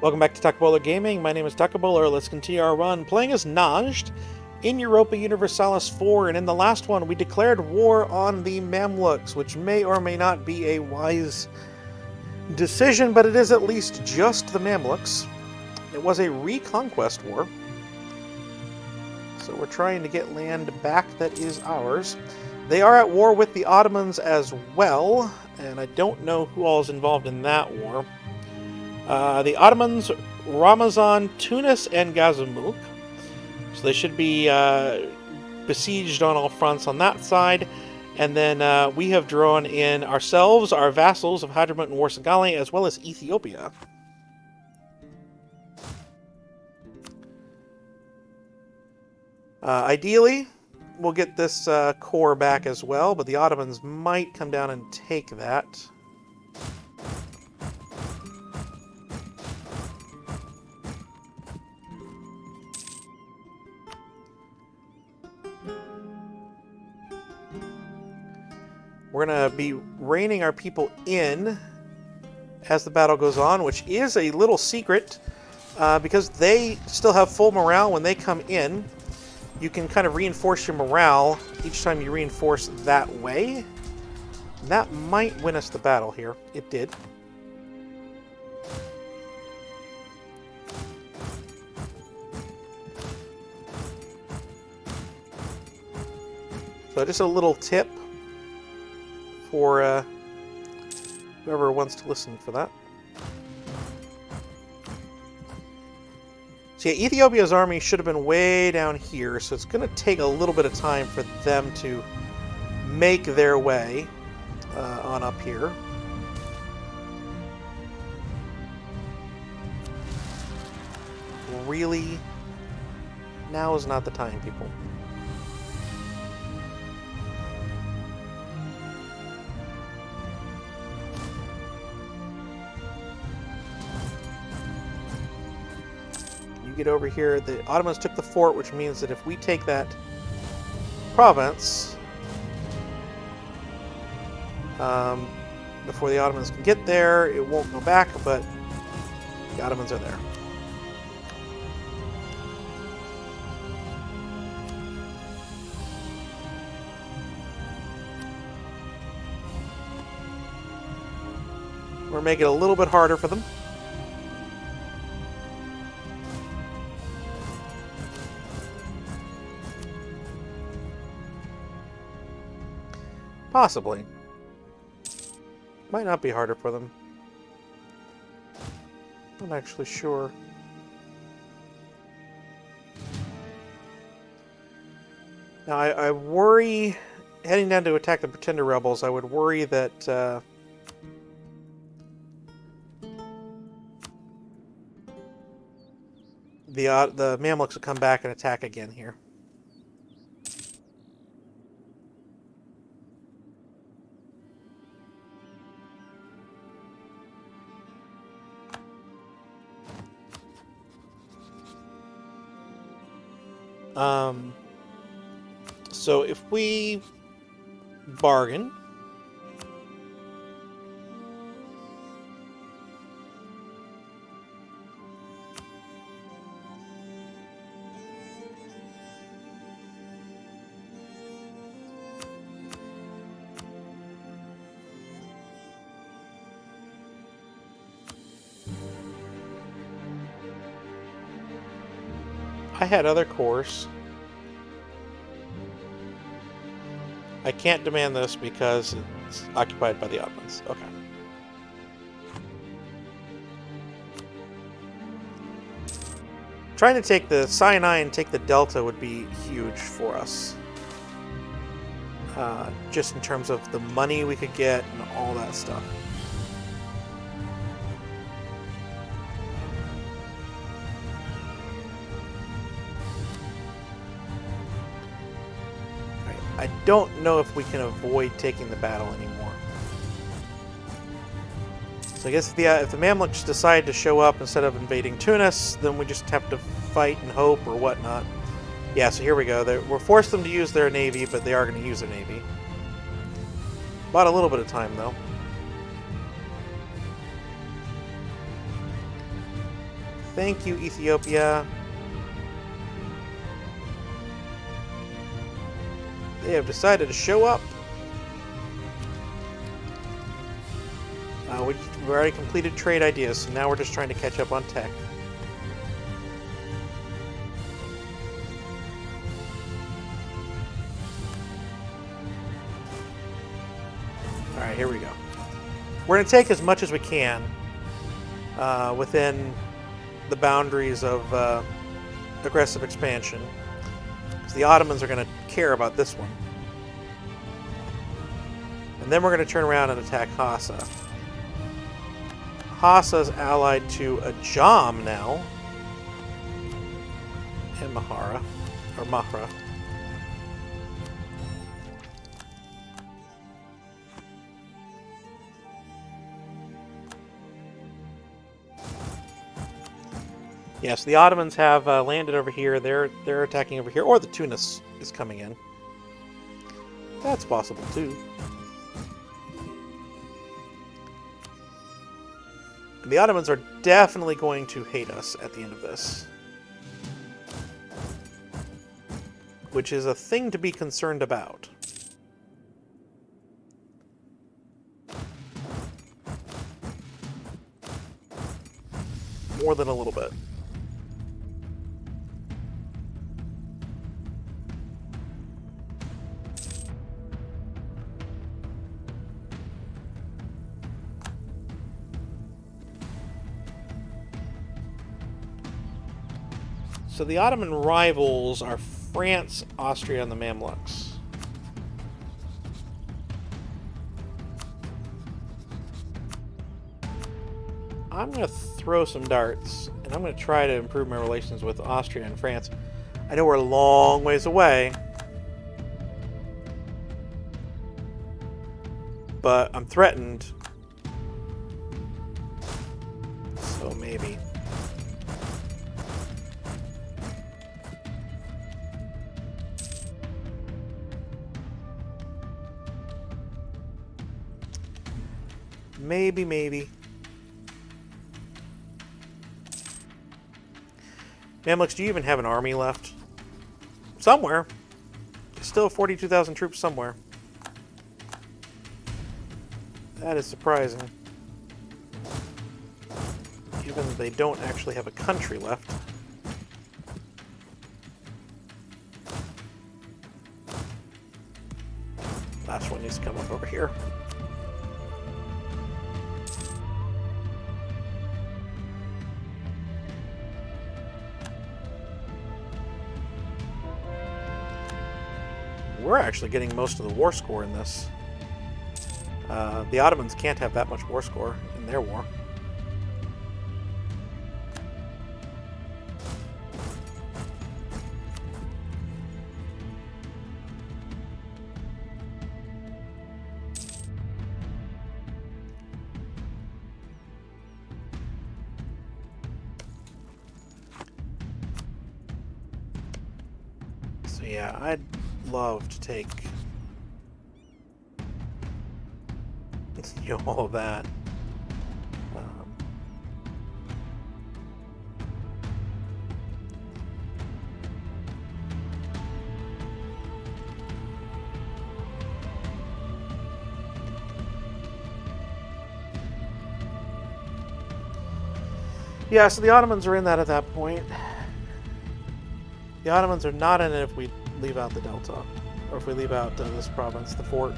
Welcome back to Takabowler Gaming. My name is Takabowler. Let's continue our run playing as Najd in Europa Universalis 4, and in the last one we declared war on the Mamluks, which may or may not be a wise decision, but it is at least just the Mamluks. It was a reconquest war, so we're trying to get land back that is ours. They are at war with the Ottomans as well, and I don't know who all is involved in that war. The Ottomans, Ramazan, Tunis, and Gazamuk. So they should be besieged on all fronts on that side. And then we have drawn in ourselves, our vassals of Hadramut and Warsagali, as well as Ethiopia. Ideally, we'll get this core back as well, but the Ottomans might come down and take that. We're going to be reining our people in as the battle goes on, which is a little secret because they still have full morale when they come in. You can kind of reinforce your morale each time you reinforce that way. That might win us the battle here. It did. So just a little tip for whoever wants to listen for that. So yeah, Ethiopia's army should have been way down here, so it's going to take a little bit of time for them to make their way on up here. Really, now is not the time, people. Get over here. The Ottomans took the fort, which means that if we take that province before the Ottomans can get there, it won't go back, but the Ottomans are there. We're making it a little bit harder for them. Possibly. Might not be harder for them. I'm not actually sure. Now, I worry, heading down to attack the Pretender Rebels, I would worry that the Mamluks will come back and attack again here. So if we bargain, I had other cores. I can't demand this because it's occupied by the Ottomans. Okay. Trying to take the Sinai and take the Delta would be huge for us. Just in terms of the money we could get and all that stuff. I don't know if we can avoid taking the battle anymore. So I guess if the Mamluks decide to show up instead of invading Tunis, then we just have to fight and hope or whatnot. Yeah, so here we go. We're forced them to use their navy, but they are going to use their navy. Bought a little bit of time, though. Thank you, Ethiopia. They have decided to show up. We've already completed trade ideas, so now we're just trying to catch up on tech. Alright, here we go. We're going to take as much as we can within the boundaries of aggressive expansion. Because the Ottomans are going to care about this one. And then we're going to turn around and attack Hassa. Hassa's allied to Ajam now. And Mahara. Or Mahra. Yes, the Ottomans have landed over here. They're attacking over here. Or the Tunis is coming in. That's possible too. And the Ottomans are definitely going to hate us at the end of this. Which is a thing to be concerned about. More than a little bit. So the Ottoman rivals are France, Austria, and the Mamluks. I'm going to throw some darts, and I'm going to try to improve my relations with Austria and France. I know we're a long ways away, but I'm threatened, so maybe. Maybe. Mamluks, do you even have an army left? Somewhere. Still 42,000 troops somewhere. That is surprising. Given they don't actually have a country left. Last one needs to come up over here. We're actually getting most of the war score in this. The Ottomans can't have that much war score in their war. So yeah, I'd love to take all of that. Yeah, so the Ottomans are in that at that point. The Ottomans are not in it if we leave out the Delta, or if we leave out this province, the fort.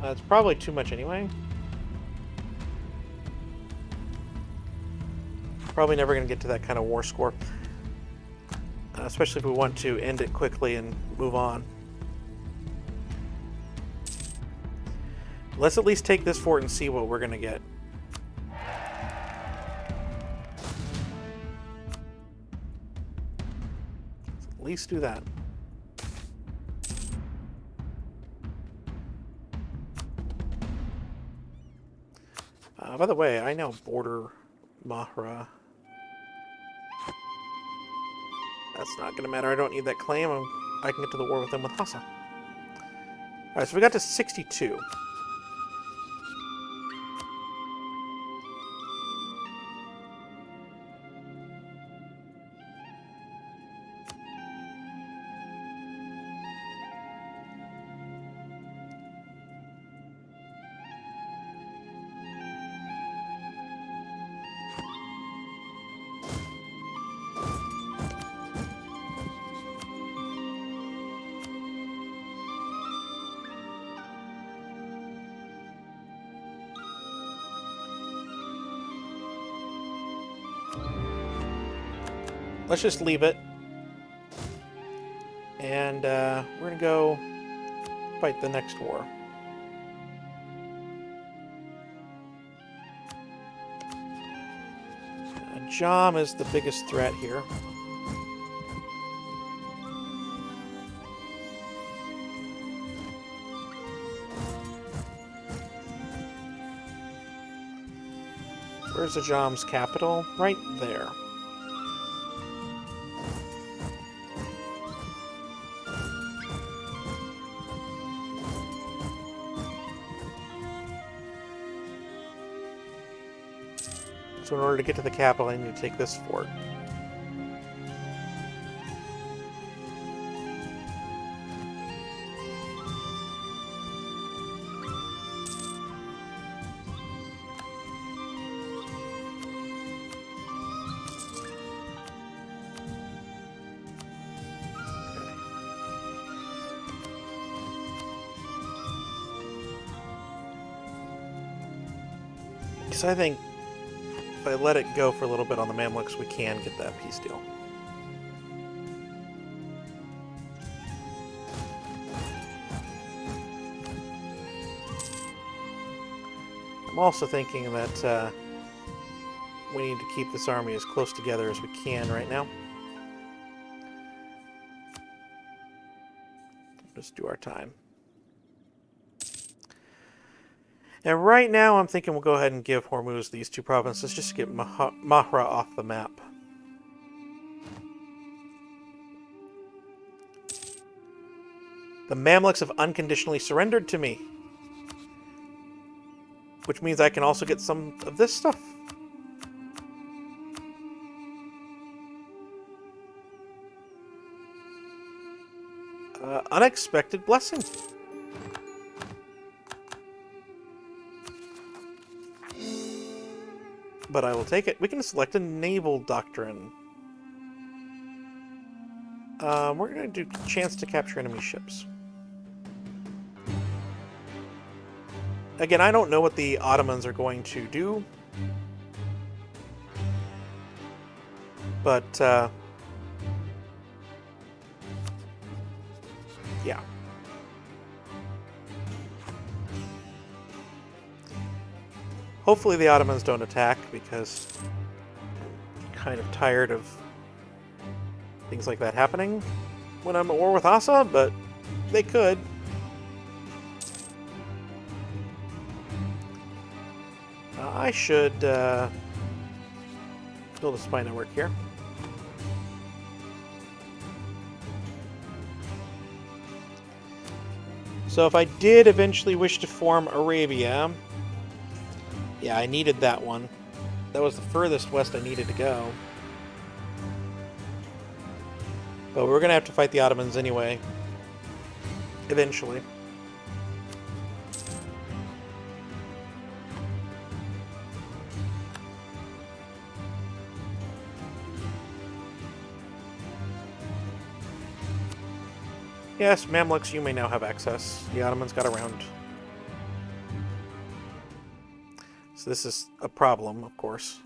It's probably too much anyway. Probably never going to get to that kind of war score. Especially if we want to end it quickly and move on. Let's at least take this fort and see what we're going to get. Let's at least do that. By the way, I now border Mahra. That's not going to matter. I don't need that claim. I can get to the war with them with Hassa. Alright, so we got to 62. Let's just leave it. And we're going to go fight the next war. Jam is the biggest threat here. Where's the Jam's capital? Right there. So in order to get to the capital, I need to take this fort. Because I think if I let it go for a little bit on the Mamluks, we can get that peace deal. I'm also thinking that we need to keep this army as close together as we can right now. Just do our time. And right now, I'm thinking we'll go ahead and give Hormuz these two provinces just to get Mahra off the map. The Mamluks have unconditionally surrendered to me. Which means I can also get some of this stuff. Unexpected blessing. But I will take it. We can select a naval doctrine. We're going to do chance to capture enemy ships. Again, I don't know what the Ottomans are going to do. But, yeah. Hopefully the Ottomans don't attack, because I'm kind of tired of things like that happening when I'm at war with Hassa, but they could. I should build a spy network here. So if I did eventually wish to form Arabia, yeah, I needed that one. That was the furthest west I needed to go. But we're going to have to fight the Ottomans anyway. Eventually. Yes, Mamluks, you may now have access. The Ottomans got around. So this is a problem, of course.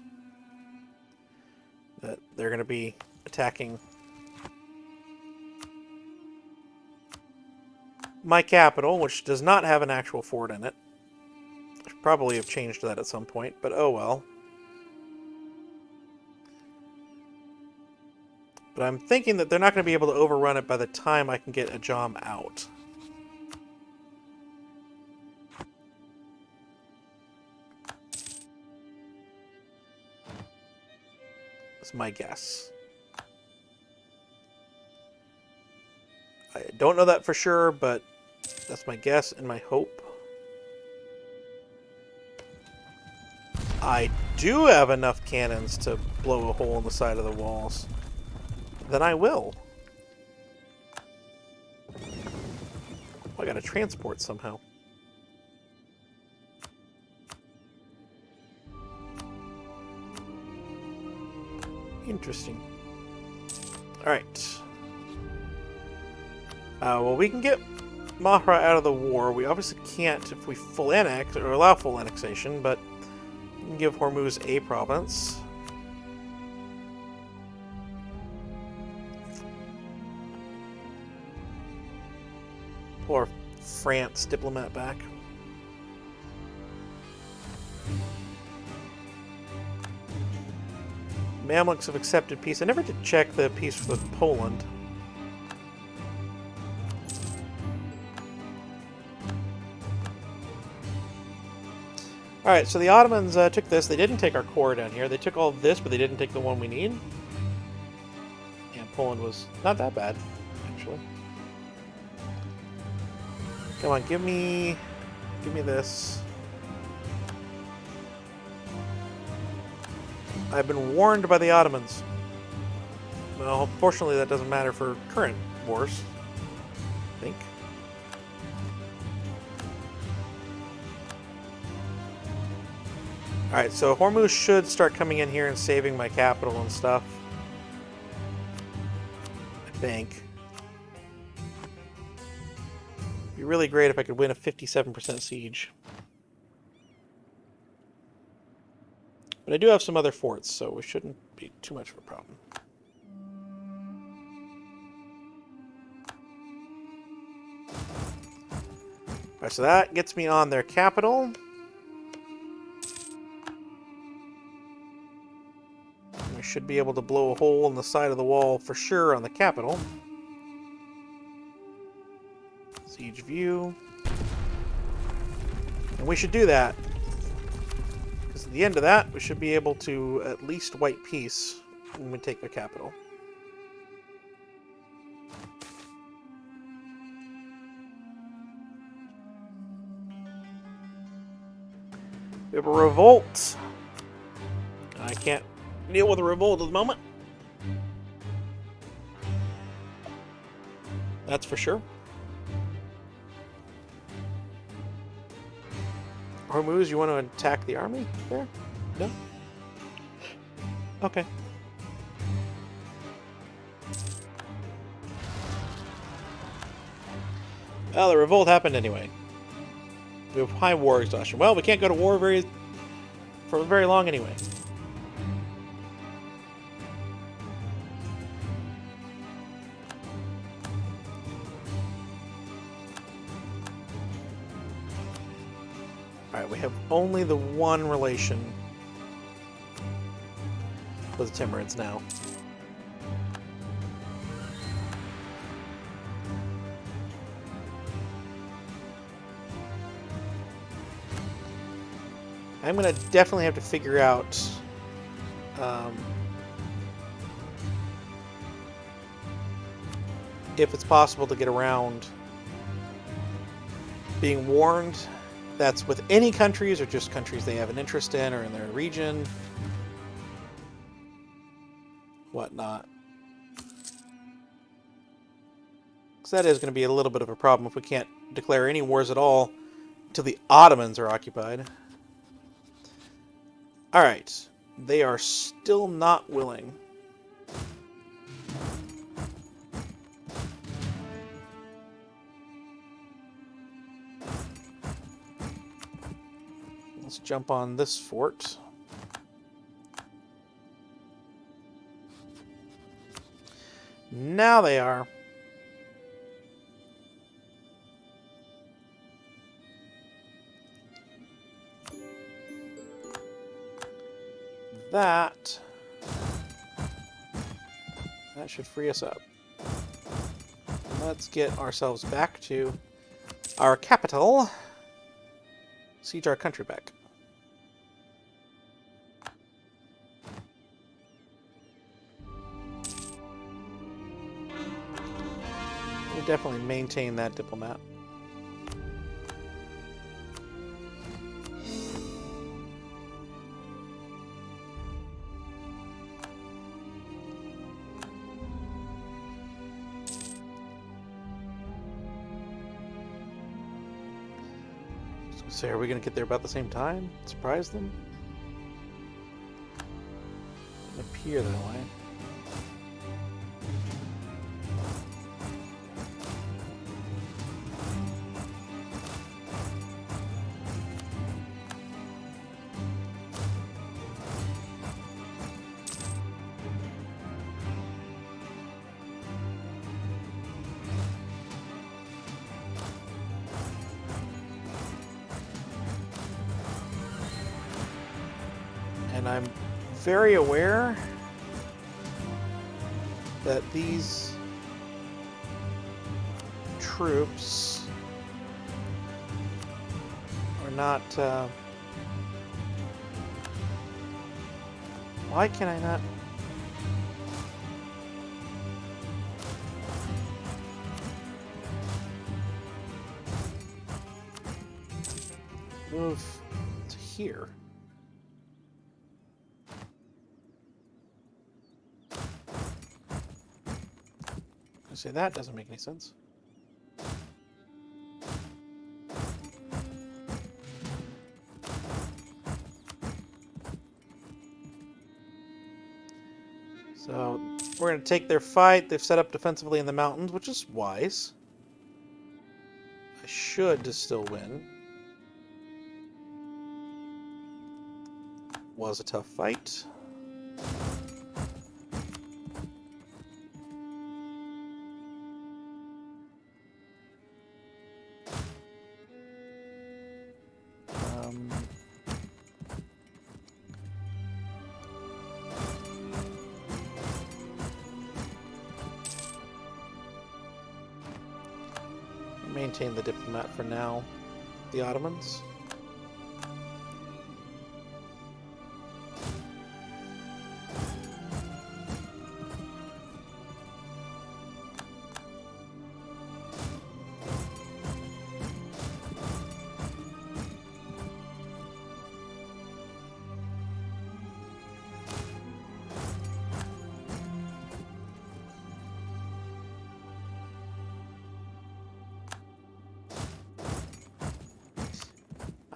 That they're going to be attacking my capital, which does not have an actual fort in it. I should probably have changed that at some point, but oh well. But I'm thinking that they're not going to be able to overrun it by the time I can get a Ajam out. That's my guess. I don't know that for sure, but that's my guess and my hope. I do have enough cannons to blow a hole in the side of the walls. Then I will. I gotta transport somehow. Interesting. Alright. Well, we can get Mahra out of the war. We obviously can't if we full annex, or allow full annexation, but we can give Hormuz a province. Pull our France diplomat back. Mamluks have accepted peace. I never did check the peace with Poland. Alright, so the Ottomans took this. They didn't take our core down here. They took all of this, but they didn't take the one we need. And Poland was not that bad, actually. Come on, give me this. I've been warned by the Ottomans. Well, fortunately that doesn't matter for current wars, I think. Alright, so Hormuz should start coming in here and saving my capital and stuff. I think. It'd be really great if I could win a 57% siege. But I do have some other forts, so it shouldn't be too much of a problem. Alright, so that gets me on their capital. We should be able to blow a hole in the side of the wall for sure on the capital. Siege view. And we should do that. Because at the end of that, we should be able to at least wipe peace when we take the capital. We have a revolt. I can't deal with a revolt at the moment. That's for sure. Hormuz, you want to attack the army there? No? Okay. Well, the revolt happened anyway. We have high war exhaustion. Well, we can't go to war for very long anyway. Alright, we have only the one relation with the Timurids now. I'm going to definitely have to figure out if it's possible to get around being warned. That's with any countries or just countries they have an interest in or in their region. Whatnot. Because that is going to be a little bit of a problem if we can't declare any wars at all until the Ottomans are occupied. Alright. They are still not willing. Let's jump on this fort. Now they are. That should free us up. Let's get ourselves back to our capital. Siege our country back. definitely maintain that diplomat. So are we going to get there about the same time? Surprise them? Doesn't appear that way. And I'm very aware that these troops are not... why can I not... move to here? Say that doesn't make any sense. So we're going to take their fight. They've set up defensively in the mountains, which is wise. I should just still win. Was a tough fight. Maintain the diplomat for now. The Ottomans.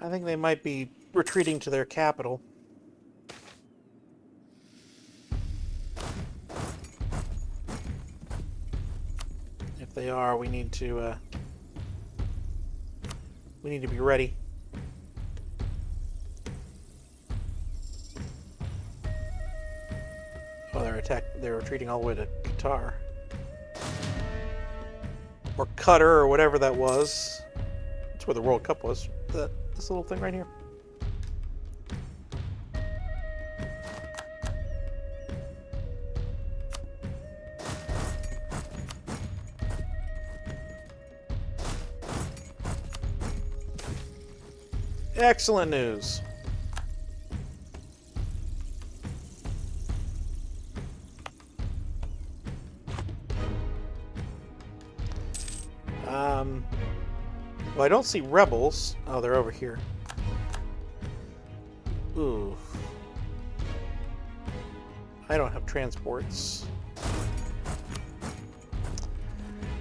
I think they might be retreating to their capital. If they are, we need to be ready. Oh, they're retreating all the way to Qatar. Or Qatar, or whatever that was. That's where the World Cup was. This little thing right here. Excellent news. Well, I don't see rebels. Oh, they're over here. Ooh. I don't have transports.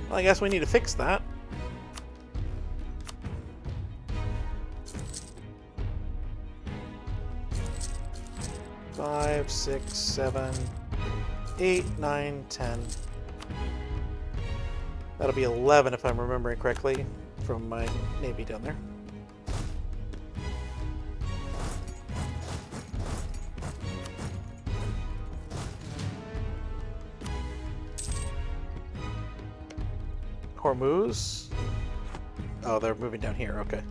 Well, I guess we need to fix that. Five, 6, 7, 8, 9, 10. That'll be 11 if I'm remembering correctly from my navy down there. Hormuz. Oh, they're moving down here. Okay.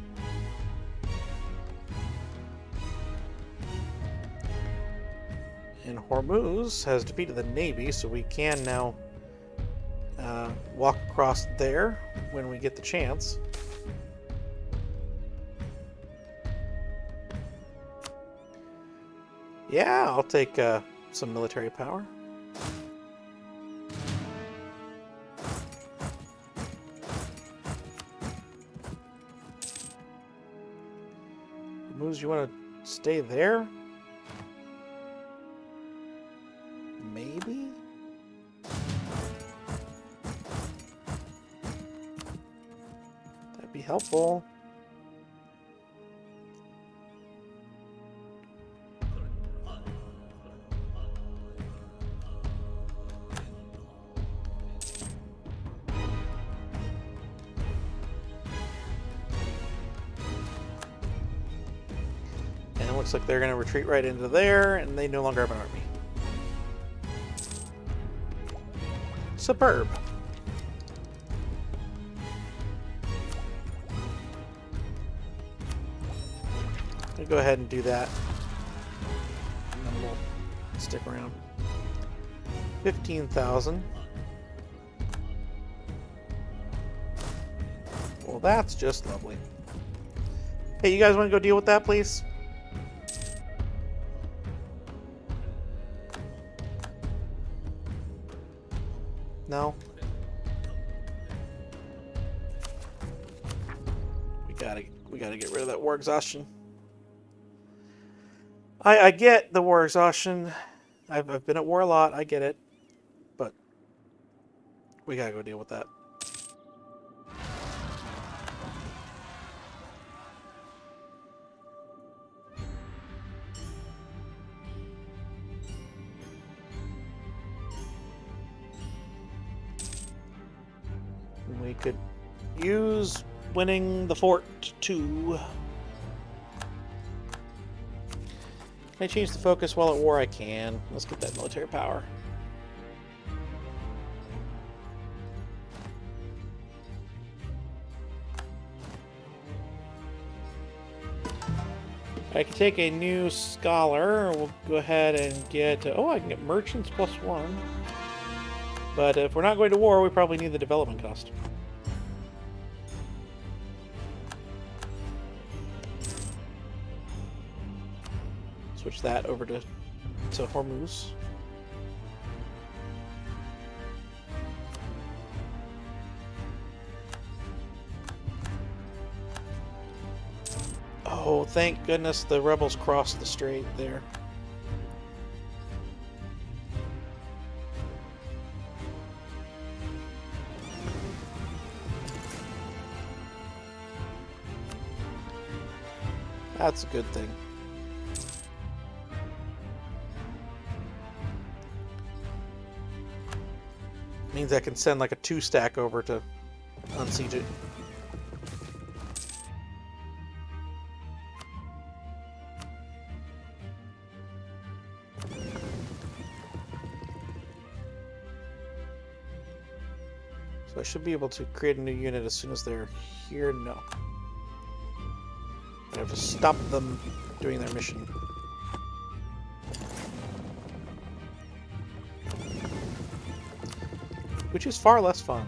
And Hormuz has defeated the Navy, so we can now walk across there when we get the chance. Yeah, I'll take some military power. Hormuz, you want to stay there? Maybe? That'd be helpful. And it looks like they're going to retreat right into there, and they no longer have an army. Superb. I'll go ahead and do that. And then we'll stick around. 15,000. Well, that's just lovely. Hey, you guys want to go deal with that, please? No? We gotta get rid of that war exhaustion. I get the war exhaustion. I've been at war a lot, I get it. But we gotta go deal with that. We could use winning the fort too. Can I change the focus while at war? I can. Let's get that military power. I can take a new scholar. We'll go ahead and get... oh, I can get merchants +1. But if we're not going to war, we probably need the development cost. Switch that over to Hormuz. Oh, thank goodness the rebels crossed the strait there. That's a good thing. Means I can send like a 2-stack over to unsiege it. So I should be able to create a new unit as soon as they're here. No. I have to stop them doing their mission. Which is far less fun.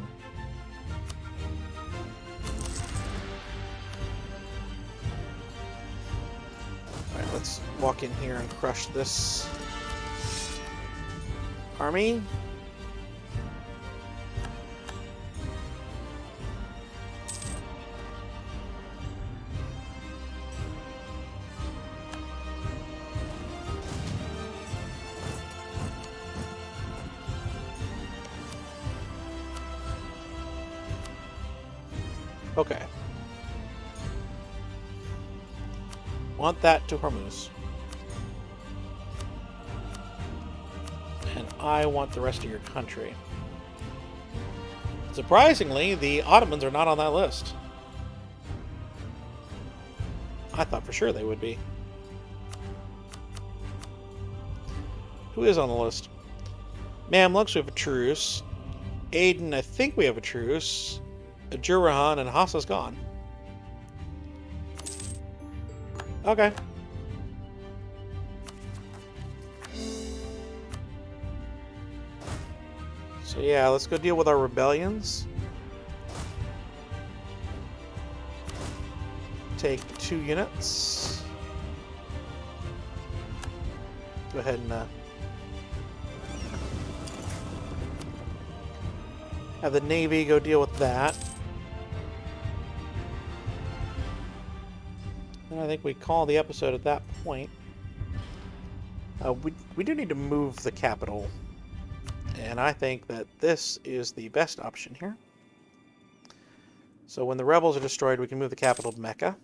Alright, let's walk in here and crush this army. Okay. Want that to Hormuz. And I want the rest of your country. Surprisingly, the Ottomans are not on that list. I thought for sure they would be. Who is on the list? Mamluks, we have a truce. Aden, I think we have a truce. Jurahan and Hassa's gone. Okay. So yeah, let's go deal with our rebellions. Take 2 units. Go ahead and have the Navy go deal with that. And I think we call the episode at that point. We do need to move the capital. And I think that this is the best option here. So when the rebels are destroyed, we can move the capital to Mecca.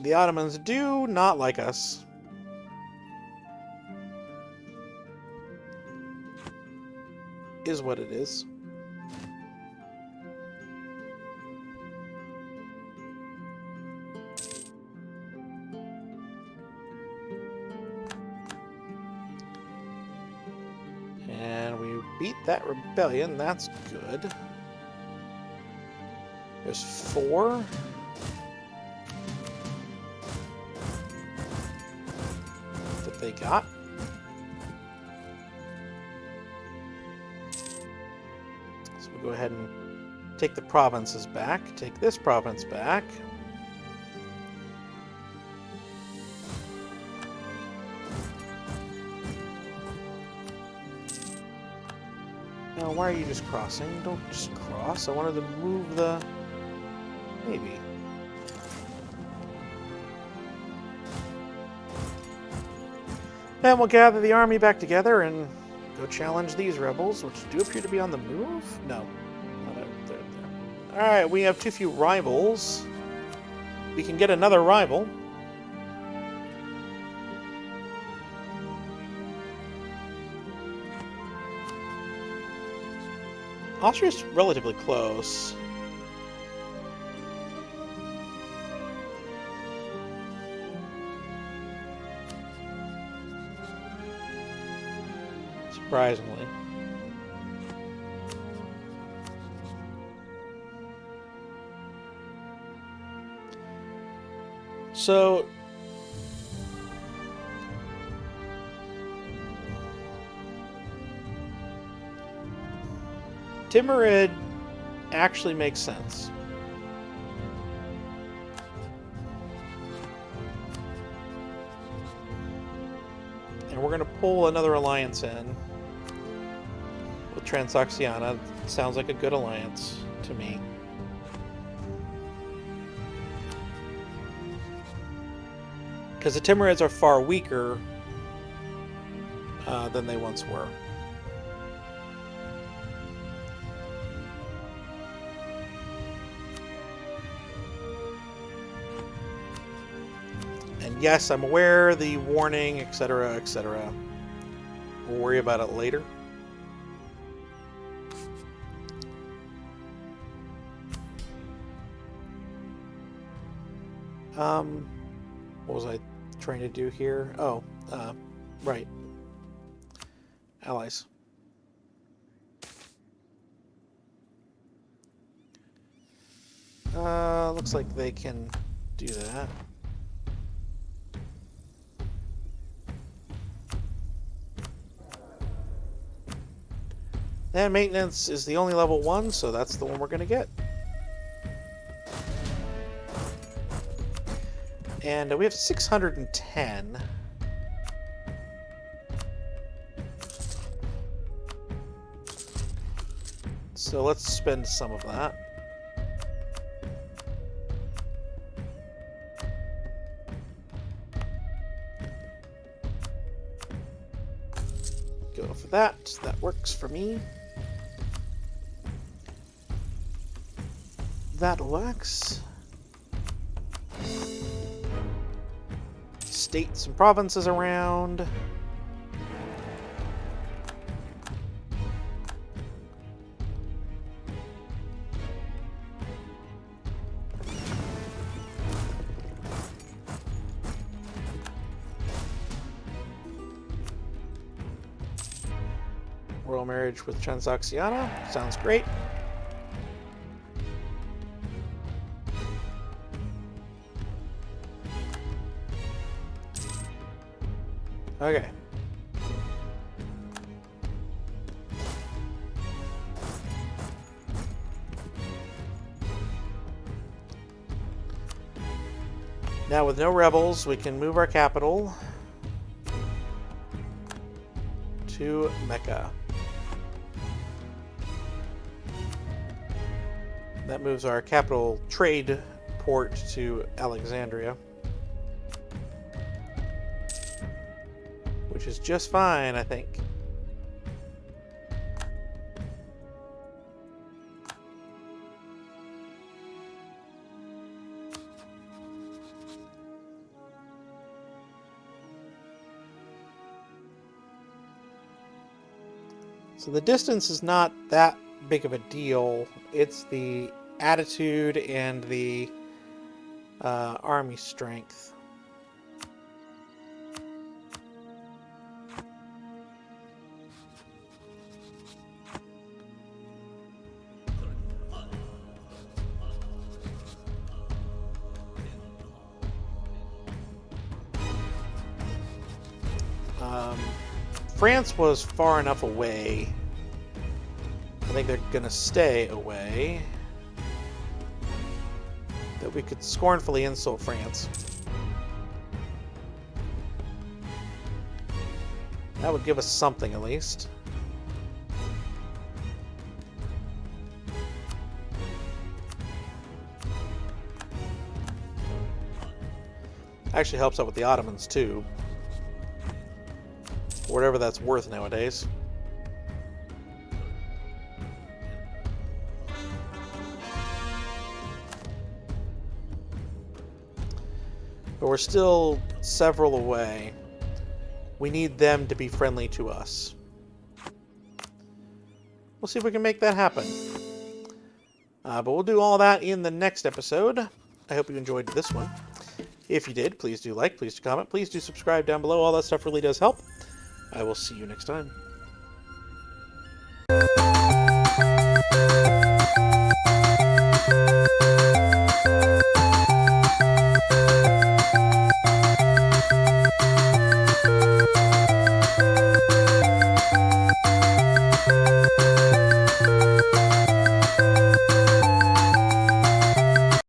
The Ottomans do not like us. Is what it is. And we beat that rebellion. That's good. There's 4. That they got. So we'll go ahead and take the provinces back. Take this province back. Now, why are you just crossing? Don't just cross. I wanted to move the... Maybe. And we'll gather the army back together and go challenge these rebels, which do appear to be on the move? No. Not out there. Alright, we have too few rivals. We can get another rival. Austria's relatively close. Surprisingly. So Timurid actually makes sense. And we're going to pull another alliance in with Transoxiana. Sounds like a good alliance to me. Because the Timurids are far weaker than they once were. And yes, I'm aware the warning, etc., etc. We'll worry about it later. What was I trying to do here? Oh, right. Allies. Looks like they can do that. And maintenance is the only level 1, so that's the one we're going to get. And we have 610. So let's spend some of that. Go for that. That works for me. That works. States and provinces around. Royal marriage with Transoxiana. Sounds great. Okay. Now with no rebels, we can move our capital to Mecca. That moves our capital trade port to Alexandria, which is just fine, I think. So the distance is not that big of a deal. It's the attitude and the army strength. France was far enough away. I think they're going to stay away that we could scornfully insult France. That would give us something, at least. Actually helps out with the Ottomans, too. Whatever that's worth nowadays. But we're still several away. We need them to be friendly to us. We'll see if we can make that happen. But we'll do all that in the next episode. I hope you enjoyed this one. If you did, please do like, please do comment, please do subscribe down below. All that stuff really does help. I will see you next time.